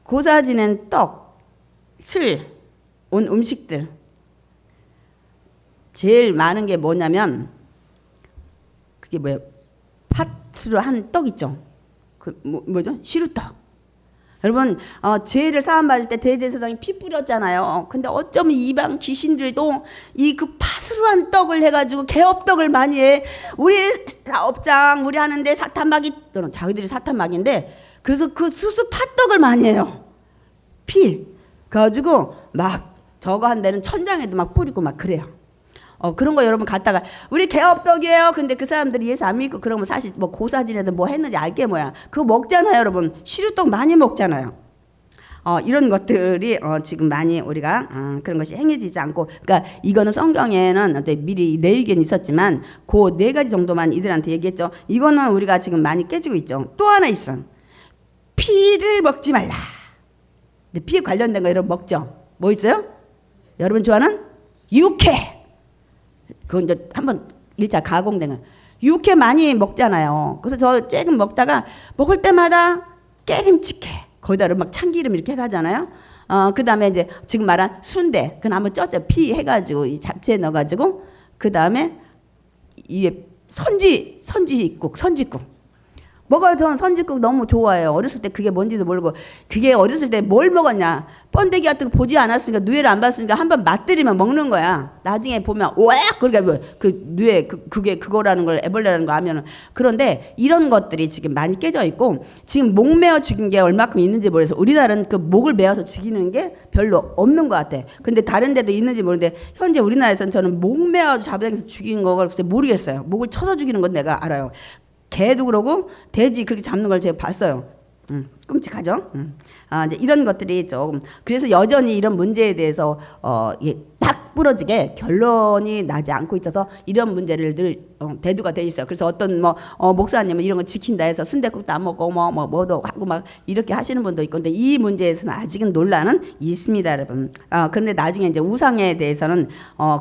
고사 지낸 떡, 술, 온 음식들 제일 많은 게 뭐냐면 그게 뭐예요? 팥으로 한 떡 있죠. 뭐죠? 시루떡. 여러분 죄를 사함받을 때 대제사장이 피 뿌렸잖아요. 근데 어쩌면 이방 귀신들도 이 그 팥으로 한 떡을 해가지고 개업떡을 많이 해. 우리 사업장 우리 하는데 사탄막이 자기들이 사탄막인데 그래서 그 수수 팥떡을 많이 해요. 피 그래가지고 막 저거 한 데는 천장에도 막 뿌리고 막 그래요. 그런 거 여러분 갖다가 우리 개업떡이에요. 근데 그 사람들이 예수 안 믿고 그러면 사실 뭐 고사진에도 뭐 했는지 알게 뭐야. 그거 먹잖아요, 여러분. 시루떡 많이 먹잖아요. 이런 것들이 지금 많이 우리가 그런 것이 행해지지 않고, 그러니까 이거는 성경에는 미리 내 의견이 있었지만 그 4가지 정도만 이들한테 얘기했죠. 이거는 우리가 지금 많이 깨지고 있죠. 또 하나 있어. 피를 먹지 말라. 근데 피에 관련된 거 여러분 먹죠. 뭐 있어요? 여러분 좋아하는 육회. 그건 이제 한번 1차 가공된 거. 육회 많이 먹잖아요. 그래서 저 조금 먹다가 먹을 때마다 깨림칙해. 거기다 막 참기름 이렇게 해가잖아요. 그 다음에 이제 지금 말한 순대. 그건 한번 쪘죠. 피 해가지고 이 잡채에 넣어가지고 그 다음에 이게 선지국. 먹어요. 저는 선지국 너무 좋아해요. 어렸을 때 그게 뭔지도 모르고 그게 어렸을 때 뭘 먹었냐. 번데기 같은 거 보지 않았으니까 누에를 안 봤으니까 한번 맛들이면 먹는 거야. 나중에 보면 오악 그러니까 뭐 그 누에 그게 그거라는 걸 애벌레라는 거 하면은 그런데 이런 것들이 지금 많이 깨져 있고 지금 목 메어 죽인 게 얼마큼 있는지 모르겠어. 우리나라는 그 목을 메어서 죽이는 게 별로 없는 것 같아. 근데 다른 데도 있는지 모르는데 현재 우리나라에서는 저는 목 메어 잡아당겨서 죽인 거를 글쎄 모르겠어요. 목을 쳐서 죽이는 건 내가 알아요. 개도 그러고 돼지 그렇게 잡는 걸 제가 봤어요. 끔찍하죠. 이제 이런 것들이 조금 그래서 여전히 이런 문제에 대해서 딱 부러지게 결론이 나지 않고 있어서 이런 문제를 늘 대두가 돼 있어요. 그래서 어떤 목사님은 이런 거 지킨다 해서 순댓국도 안 먹고 뭐도 하고 막 이렇게 하시는 분도 있고 근데 이 문제에서는 아직은 논란은 있습니다, 여러분. 그런데 나중에 이제 우상에 대해서는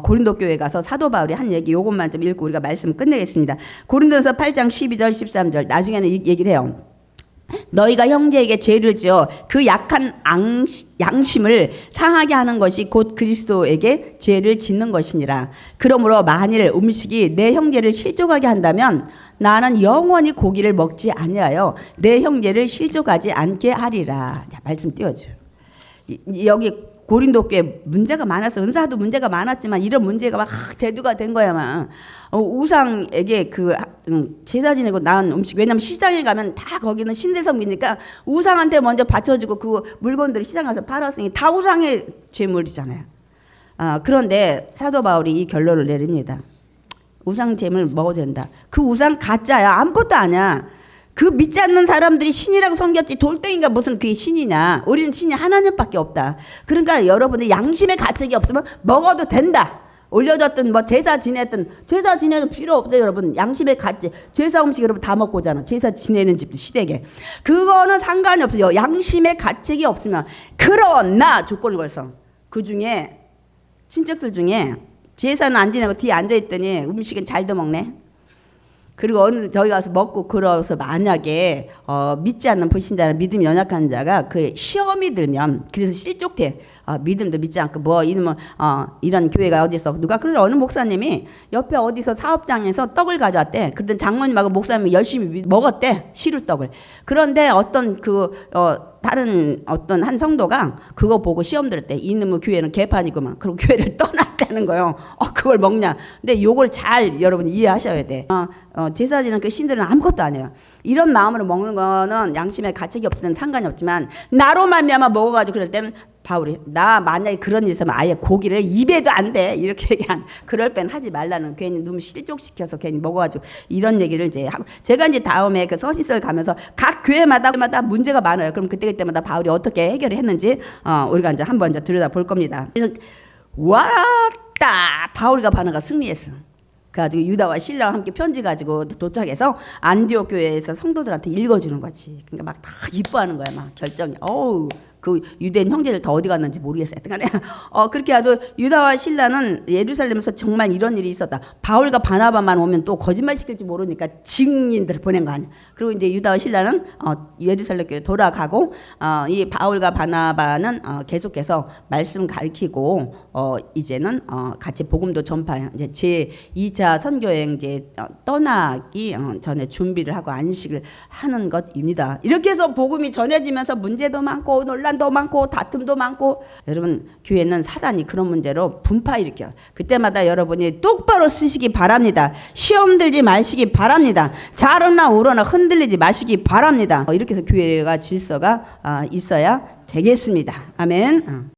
고린도 교회 가서 사도 바울이 한 얘기 요것만 좀 읽고 우리가 말씀 끝내겠습니다. 고린도서 8장 12절 13절 나중에는 얘기를 해요. 너희가 형제에게 죄를 지어 그 약한 양심을 상하게 하는 것이 곧 그리스도에게 죄를 짓는 것이니라. 그러므로 만일 음식이 내 형제를 실족하게 한다면 나는 영원히 고기를 먹지 아니하여 내 형제를 실족하지 않게 하리라. 자, 말씀 띄워줘. 여기 고린도 교회 문제가 많았어. 은사도 문제가 많았지만 이런 문제가 막 대두가 된 거야. 막 우상에게 그 제사 지내고 나온 음식. 왜냐면 시장에 가면 다 거기는 신들 섬기니까 우상한테 먼저 바쳐주고 그 물건들을 시장 가서 팔았으니 다 우상의 죄물이잖아요. 그런데 사도 바울이 이 결론을 내립니다. 우상 재물 먹어도 된다. 그 우상 가짜야. 아무것도 아니야. 그 믿지 않는 사람들이 신이라고 섬겼지 돌덩이가 무슨 그게 신이냐. 우리는 신이 하나님밖에 없다. 그러니까 여러분들 양심의 가책이 없으면 먹어도 된다. 올려졌든 뭐 제사 지내도 필요 없어요 여러분. 양심의 가치. 제사 음식 여러분 다 먹고 오잖아. 제사 지내는 집 시댁에. 그거는 상관이 없어요. 양심의 가책이 없으면. 그러나 조건을 걸서 그 중에 친척들 중에 제사는 안 지내고 뒤에 앉아있더니 음식은 잘 더먹네. 그리고 어느 저희 가서 먹고 그러서 만약에 믿지 않는 불신자나 믿음이 연약한 자가 그 시험이 들면 그래서 실족돼. 믿음도 믿지 않고 뭐 이놈은 이런 교회가 어디서 누가 그래서 어느 목사님이 옆에 어디서 사업장에서 떡을 가져왔대. 그랬더니 장모님하고 목사님이 열심히 먹었대. 시루떡을. 그런데 어떤 다른 어떤 한 성도가 그거 보고 시험 들었대. 이놈의 교회는 개판이구만. 그리고 교회를 떠났다는 거예요. 그걸 먹냐. 근데 요걸 잘 여러분 이해하셔야 돼. 제사 지는 그 신들은 아무것도 아니에요. 이런 마음으로 먹는 거는 양심의 가책이 없으면 상관이 없지만 나로 말미암아 먹어가지고 그럴 때는 바울이 나 만약에 그런 일 있으면 아예 고기를 입에도 안 돼 이렇게 얘기한. 그럴 땐 하지 말라는. 괜히 너무 실족시켜서 괜히 먹어가지고 이런 얘기를 이제 하고. 제가 이제 다음에 그 서시설 가면서 각 교회마다 문제가 많아요. 그럼 그때마다 바울이 어떻게 해결을 했는지 우리가 이제 한번 이제 들여다 볼 겁니다. 그래서 왔다 바울과 바나가 승리했어. 그래가지고 유다와 실라와 함께 편지 가지고 도착해서 안디옥 교회에서 성도들한테 읽어주는 거지. 그러니까 막 다 기뻐하는 거야. 막 결정이. 그 유대인 형제들 다 어디 갔는지 모르겠어요. 간에 그렇게 아주 유다와 실라는 예루살렘에서 정말 이런 일이 있었다. 바울과 바나바만 오면 또 거짓말 시킬지 모르니까 증인들을 보낸 거 아니야. 그리고 이제 유다와 실라는 예루살렘 교회로 돌아가고 이 바울과 바나바는 계속해서 말씀 가르치고 이제는 같이 복음도 전파해. 이제 제 2차 선교여행 이제 떠나기 전에 준비를 하고 안식을 하는 것입니다. 이렇게 해서 복음이 전해지면서 문제도 많고 논란도 많고 다툼도 많고. 여러분 교회는 사단이 그런 문제로 분파 일으켜. 그때마다 여러분이 똑바로 쓰시기 바랍니다. 시험 들지 마시기 바랍니다. 잘하나 우러나 흔들리지 마시기 바랍니다. 이렇게 해서 교회가 질서가 있어야 되겠습니다. 아멘.